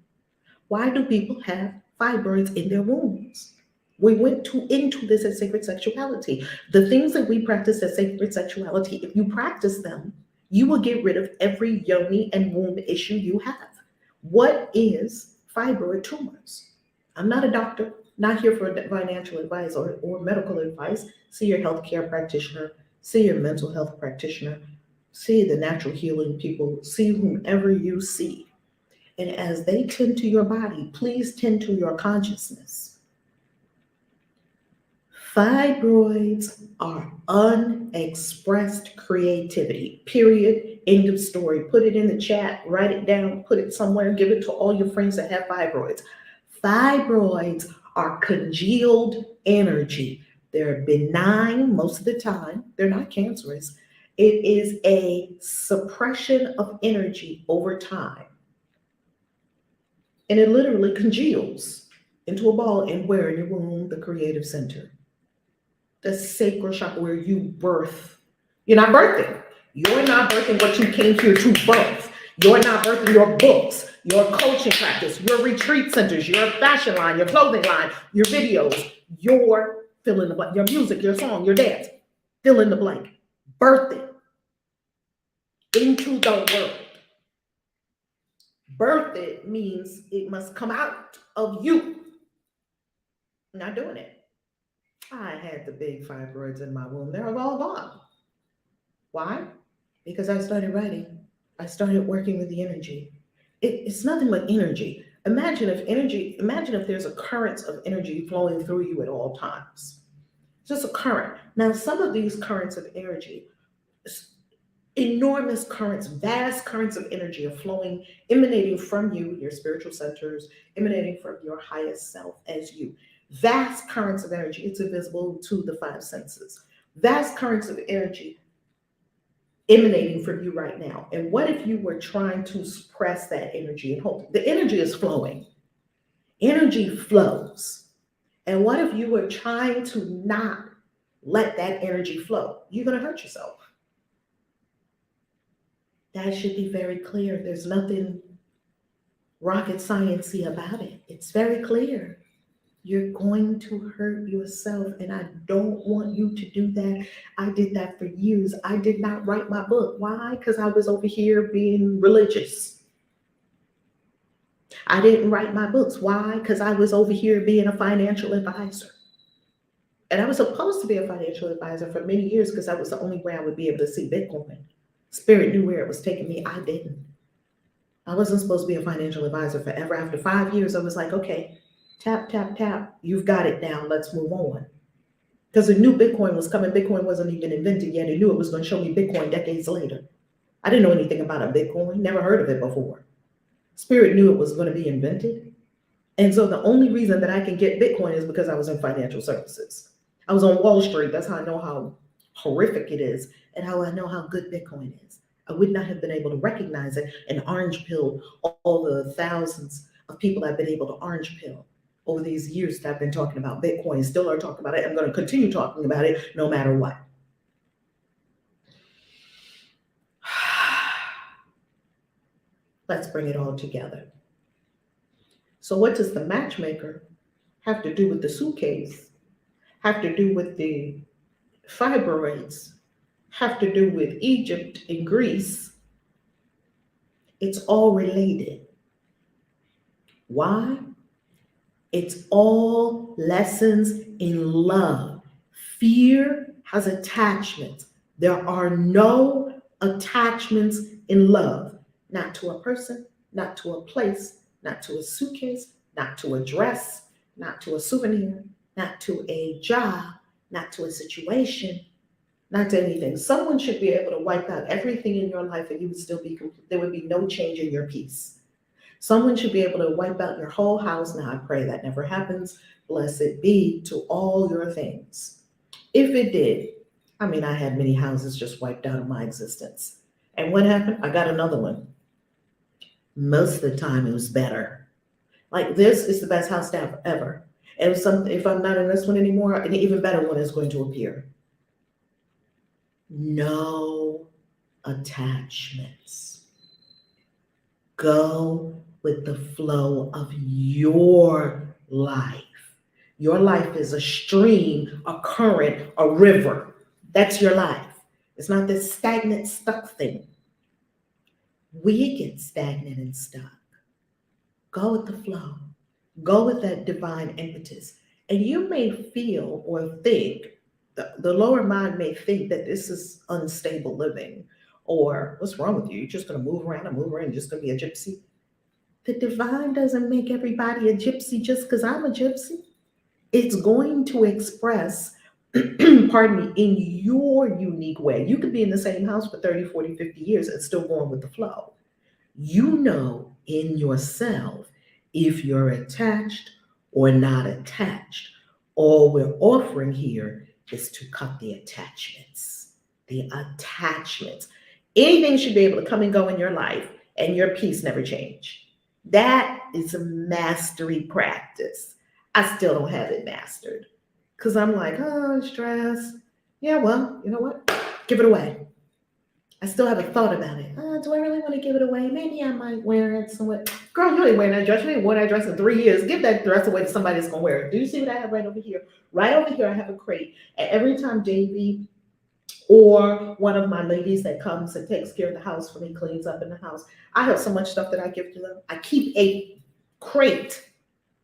Speaker 1: Why do people have fibroids in their wombs? We went into this as sacred sexuality. The things that we practice as sacred sexuality, if you practice them, you will get rid of every yoni and womb issue you have. What is fibroid tumors? I'm not a doctor, not here for financial advice or medical advice. See your healthcare practitioner, see your mental health practitioner, see the natural healing people, see whomever you see. And as they tend to your body, please tend to your consciousness. Fibroids are unexpressed creativity, period, end of story. Put it in the chat, write it down, put it somewhere, give it to all your friends that have fibroids. Fibroids are congealed energy. They're benign most of the time. They're not cancerous. It is a suppression of energy over time. And it literally congeals into a ball and where in your womb, the creative center. The sacral chakra where you birth. You're not birthing. You're not birthing what you came here to birth. You're not birthing your books. your coaching practice, your retreat centers, your fashion line, your clothing line, your videos, your fill in the blank, your music, your song, your dance, fill in the blank. Birth it into the world. Birth it means it must come out of you. Not doing it. I had the big fibroids in my womb. They're all gone. Why? Because I started writing. I started working with the energy. It's nothing but energy. Imagine if there's a current of energy flowing through you at all times. It's just a current. Now, some of these currents of energy, enormous currents, vast currents of energy are flowing, emanating from you, your spiritual centers, emanating from your highest self as you. Vast currents of energy. It's invisible to the five senses. Vast currents of energy emanating from you right now. And what if you were trying to suppress that energy and hold? The energy is flowing. Energy flows. And what if you were trying to not let that energy flow? You're going to hurt yourself. That should be very clear. There's nothing rocket sciencey about it. It's very clear. You're going to hurt yourself, and I don't want you to do that. I did that for years. I did not write my book. Why? Because I was over here being religious. I didn't write my books. Why? Because I was over here being a financial advisor. And I was supposed to be a financial advisor for many years because that was the only way I would be able to see Bitcoin. Spirit knew where it was taking me. I didn't. I wasn't supposed to be a financial advisor forever. After 5 years, I was like, okay, tap, tap, tap. You've got it now. Let's move on. Because I knew Bitcoin was coming. Bitcoin wasn't even invented yet. I knew it was going to show me Bitcoin decades later. I didn't know anything about a Bitcoin. Never heard of it before. Spirit knew it was going to be invented. And so the only reason that I can get Bitcoin is because I was in financial services. I was on Wall Street. That's how I know how horrific it is and how I know how good Bitcoin is. I would not have been able to recognize it and orange pill all the thousands of people I've been able to orange pill over these years that I've been talking about Bitcoin. Still are talking about it. I'm going to continue talking about it no matter what. Let's bring it all together. So what does the matchmaker have to do with the suitcase? Have to do with the fibroids? Have to do with Egypt and Greece? It's all related. Why? It's all lessons in love. Fear has attachments. There are no attachments in love. Not to a person, not to a place, not to a suitcase, not to a dress, not to a souvenir, not to a job, not to a situation, not to anything. Someone should be able to wipe out everything in your life and you would still be complete. There would be no change in your peace. Someone should be able to wipe out your whole house. Now, I pray that never happens. Blessed be to all your things. If it did, I had many houses just wiped out of my existence. And what happened? I got another one. Most of the time, it was better. Like, this is the best house ever. And if I'm not in this one anymore, an even better one is going to appear. No attachments. Go with the flow of your life. Your life is a stream, a current, a river. That's your life. It's not this stagnant, stuck thing. We get stagnant and stuck. Go with the flow. Go with that divine impetus. And you may feel or think, the lower mind may think that this is unstable living, or what's wrong with you? You're just going to move around and move around. You're just going to be a gypsy. The divine doesn't make everybody a gypsy just because I'm a gypsy. It's going to express, pardon me, in your unique way. You could be in the same house for 30, 40, 50 years and still going with the flow. You know in yourself if you're attached or not attached. All we're offering here is to cut the attachments. The attachments. Anything should be able to come and go in your life and your peace never change. That is a mastery practice. I still don't have it mastered because I'm like, oh, stress. Yeah, well, you know what? Give it away. I still haven't thought about it. Do I really want to give it away? Maybe I might wear it somewhere. Girl, you ain't wearing that dress. You ain't worn that dress in 3 years. Give that dress away to somebody that's gonna wear it. Do you see what I have right over here? Right over here, I have a crate. And every time JV or one of my ladies that comes and takes care of the house for me, cleans up in the house, I have so much stuff that I give to them. I keep a crate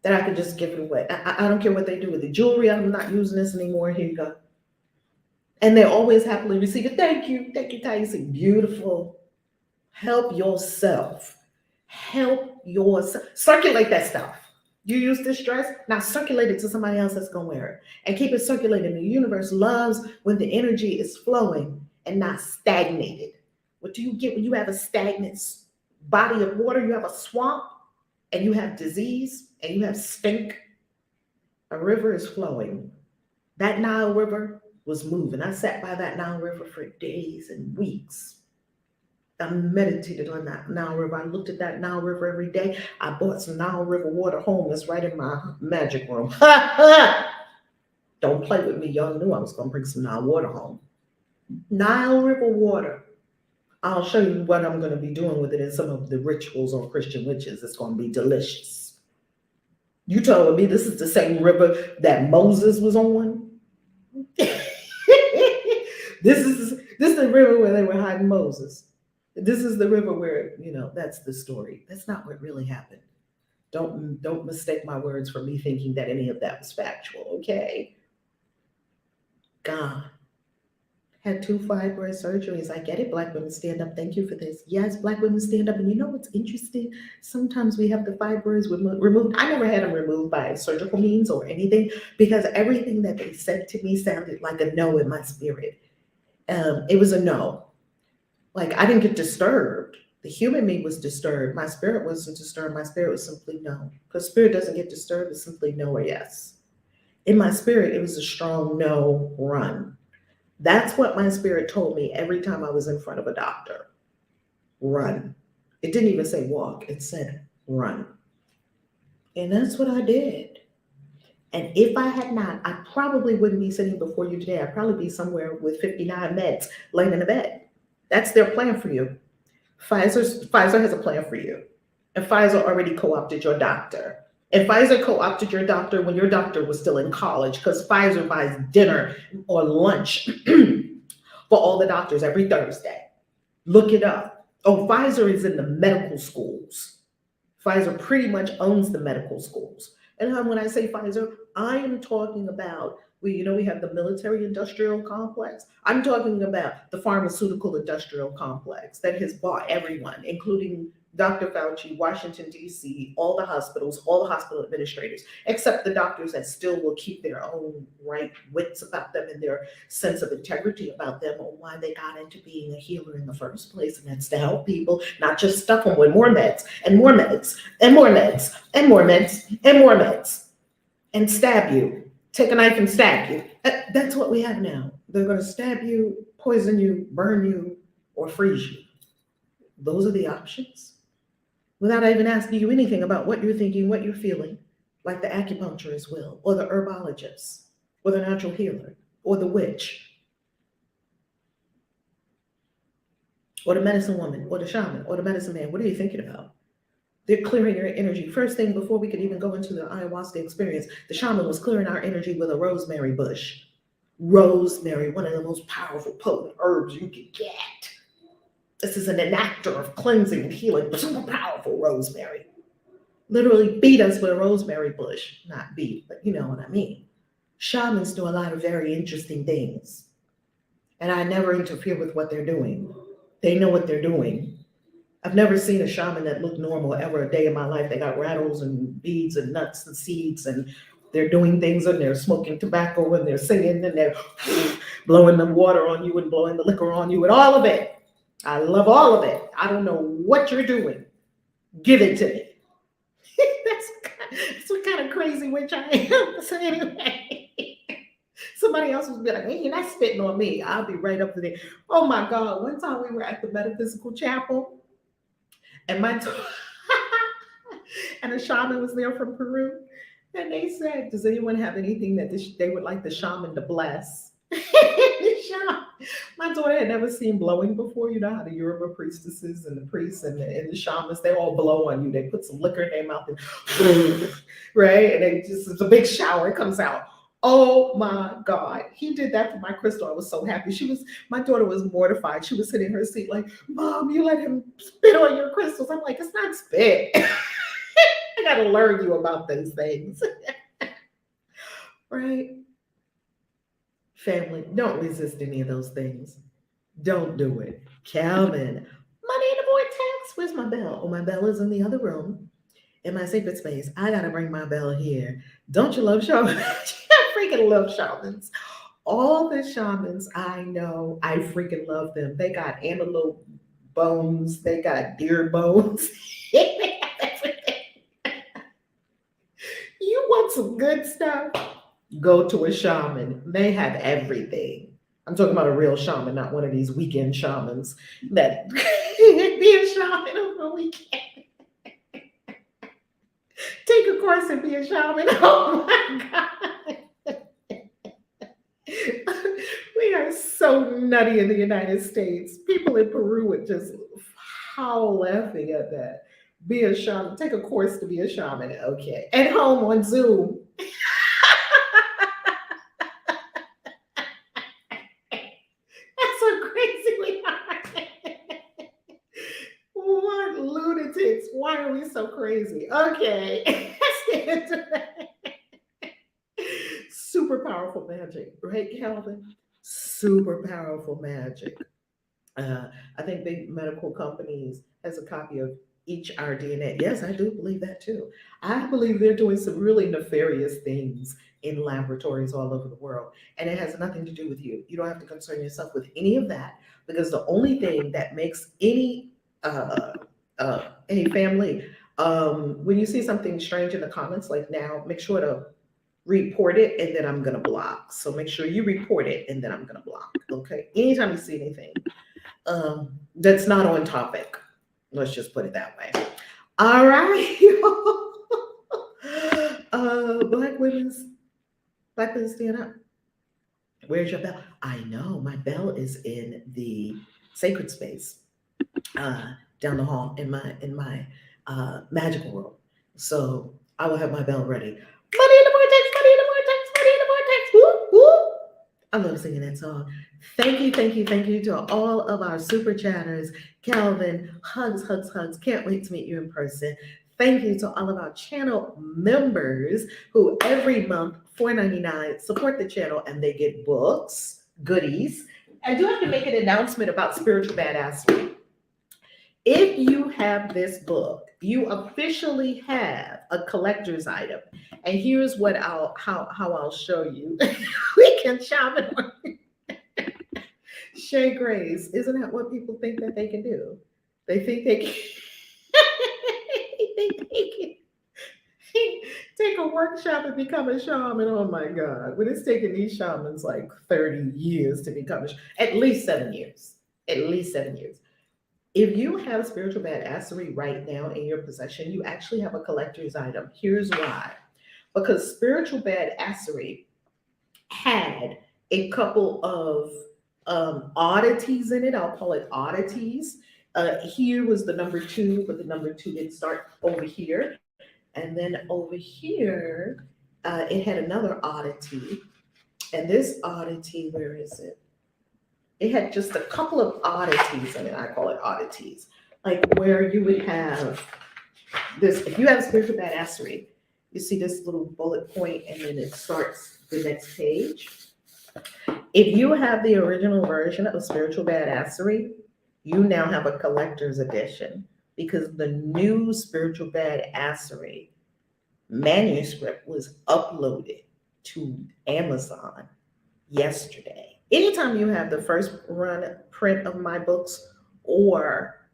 Speaker 1: that I can just give it away. I don't care what they do with the jewelry. I'm not using this anymore. Here you go. And they always happily receive it. Thank you, Taisi. Beautiful. Help yourself. Help yourself. Circulate that stuff. You use this dress, now circulate it to somebody else that's gonna wear it. And keep it circulating. The universe loves when the energy is flowing and not stagnated. What do you get when you have a stagnant body of water? You have a swamp and you have disease and you have stink. A river is flowing. That Nile River was moving. I sat by that Nile River for days and weeks. I meditated on that Nile River. I looked at that Nile River every day. I bought some Nile River water home. It's right in my magic room. Don't play with me. Y'all knew I was going to bring some Nile water home. Nile River water. I'll show you what I'm going to be doing with it in some of the rituals on Christian witches. It's going to be delicious. You telling me this is the same river that Moses was on? This is the river where they were hiding Moses. This is the river where, that's the story. That's not what really happened. Don't mistake my words for me thinking that any of that was factual, okay? God. Had 2 fibroid surgeries. I get it. Black women stand up. Thank you for this. Yes, Black women stand up. And you know what's interesting? Sometimes we have the fibroids removed. I never had them removed by surgical means or anything because everything that they said to me sounded like a no in my spirit. It was a no. Like I didn't get disturbed. The human me was disturbed. My spirit wasn't disturbed. My spirit was simply no. Because spirit doesn't get disturbed. It's simply no or yes. In my spirit, it was a strong no, run. That's what my spirit told me every time I was in front of a doctor. Run. It didn't even say walk. It said run. And that's what I did. And if I had not, I probably wouldn't be sitting before you today. I'd probably be somewhere with 59 meds laying in a bed. That's their plan for you. Pfizer has a plan for you. And Pfizer already co-opted your doctor. And Pfizer co-opted your doctor when your doctor was still in college because Pfizer buys dinner or lunch for all the doctors every Thursday. Look it up. Oh, Pfizer is in the medical schools. Pfizer pretty much owns the medical schools. And when I say Pfizer, I am talking about, we have the military industrial complex. I'm talking about the pharmaceutical industrial complex that has bought everyone, including Dr. Fauci, Washington, D.C., all the hospitals, all the hospital administrators, except the doctors that still will keep their own right wits about them and their sense of integrity about them on why they got into being a healer in the first place. And that's to help people, not just stuff them with more meds and more meds and more meds and more meds and more meds and stab you, take a knife and stab you. That's what we have now. They're going to stab you, poison you, burn you, or freeze you. Those are the options. Without even asking you anything about what you're thinking, what you're feeling, like the acupuncturist will, or the herbologist, or the natural healer, or the witch, or the medicine woman, or the shaman, or the medicine man. What are you thinking about? They're clearing your energy. First thing, before we could even go into the ayahuasca experience, the shaman was clearing our energy with a rosemary bush. Rosemary, one of the most powerful, potent herbs you can get. This is an enactor of cleansing and healing, super powerful rosemary. Literally beat us with a rosemary bush. Not beat, but you know what I mean. Shamans do a lot of very interesting things. And I never interfere with what they're doing. They know what they're doing. I've never seen a shaman that looked normal ever a day in my life. They got rattles and beads and nuts and seeds and they're doing things and they're smoking tobacco and they're singing and they're blowing the water on you and blowing the liquor on you and all of it. I love all of it. I don't know what you're doing. Give it to me. That's what kind of crazy witch I am. So anyway, somebody else will be like, hey, you're not spitting on me. I'll be right up to there. Oh my God. One time we were at the metaphysical chapel and and a shaman was there from Peru. And they said, does anyone have anything that they would like the shaman to bless? My daughter had never seen blowing before. You know how the Yoruba priestesses and the priests and the shamans, they all blow on you. They put some liquor in their mouth and right? And they just, it's a big shower, it comes out. Oh my God. He did that for my crystal. I was so happy. My daughter was mortified. She was sitting in her seat like, Mom, you let him spit on your crystals. I'm like, it's not spit. I got to learn you about those things. Right? Family, don't resist any of those things. Don't do it. Calvin, money in the vortex. Where's my bell? Oh, my bell is in the other room in my sacred space. I got to bring my bell here. Don't you love shamans? I freaking love shamans. All the shamans I know, I freaking love them. They got antelope bones, they got deer bones. You want some good stuff? Go to a shaman. They have everything. I'm talking about a real shaman, not one of these weekend shamans that be a shaman on the weekend. Take a course and be a shaman. Oh my God. We are so nutty in the United States. People in Peru would just howl laughing at that. Be a shaman. Take a course to be a shaman. Okay. At home on Zoom. That's so crazy we are. What lunatics? Why are we so crazy? Okay. Super powerful magic, right, Calvin? Super powerful magic. I think big medical companies has a copy of each our DNA. Yes, I do believe that too. I believe they're doing some really nefarious things in laboratories all over the world, and it has nothing to do with you. You don't have to concern yourself with any of that because the only thing that makes any family, when you see something strange in the comments, like now, make sure to report it and then I'm gonna block. So make sure you report it and then I'm gonna block. Okay. Anytime you see anything that's not on topic. Let's just put it that way. All right. Black women stand up. Where's your bell? I know my bell is in the sacred space down the hall in my magical room. So I will have my bell ready. Money in the vortex, money in the vortex, money in the vortex. Whoop, whoop. I love singing that song. Thank you to all of our super chatters. Calvin, hugs, hugs, hugs. Can't wait to meet you in person. Thank you to all of our channel members who every month, $4.99, support the channel and they get books, goodies. I do have to make an announcement about spiritual badassery. If you have this book, you officially have a collector's item. And here's what how I'll show you. We can shop it on Shay Grace. Isn't that what people think that they can do? They think they can, they think they can take a workshop and become a shaman. Oh my God. When it's taken these shamans like 30 years to become at least 7 years. At least 7 years. If you have spiritual badassery right now in your possession, you actually have a collector's item. Here's why. Because spiritual badassery had a couple of oddities in it. I'll call it oddities. Here was the number 2, but the number 2 didn't start over here. And then over here, it had another oddity. And this oddity, where is it? It had just a couple of oddities in it. I call it oddities. Like where you would have this, if you have spiritual badassery, you see this little bullet point and then it starts the next page. If you have the original version of spiritual badassery, you now have a collector's edition because the new spiritual badassery manuscript was uploaded to Amazon yesterday. Anytime you have the first run print of my books or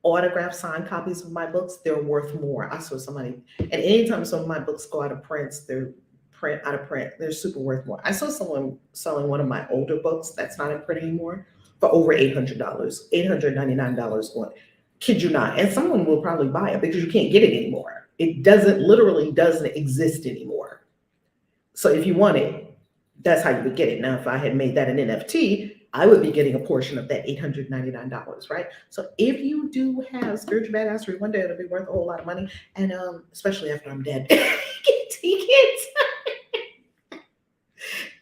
Speaker 1: autographed signed copies of my books, they're worth more. I saw somebody, and anytime some of my books go out of print, they're super worth more. I saw someone selling one of my older books that's not in print anymore for over $800, $899 on. Kid you not. And someone will probably buy it because you can't get it anymore. It literally doesn't exist anymore. So if you want it, That's how you would get it. Now, if I had made that an NFT, I would be getting a portion of that $899, right? So if you do have spiritual badassery, one day it'll be worth a whole lot of money, and especially after I'm dead,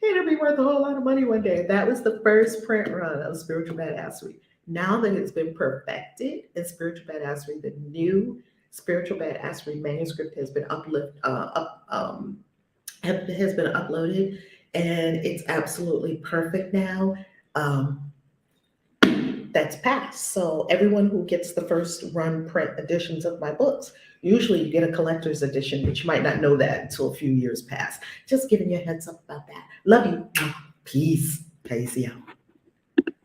Speaker 1: it'll be worth a whole lot of money one day. That was the first print run of spiritual badassery. Now that it's been perfected in spiritual badassery, the new spiritual badassery manuscript has been has been uploaded, and it's absolutely perfect now. Um, that's passed. So everyone who gets the first run print editions of my books, usually you get a collector's edition, but you might not know that until a few years pass. Just giving you a heads up about that. Love you. Peace. Peace out.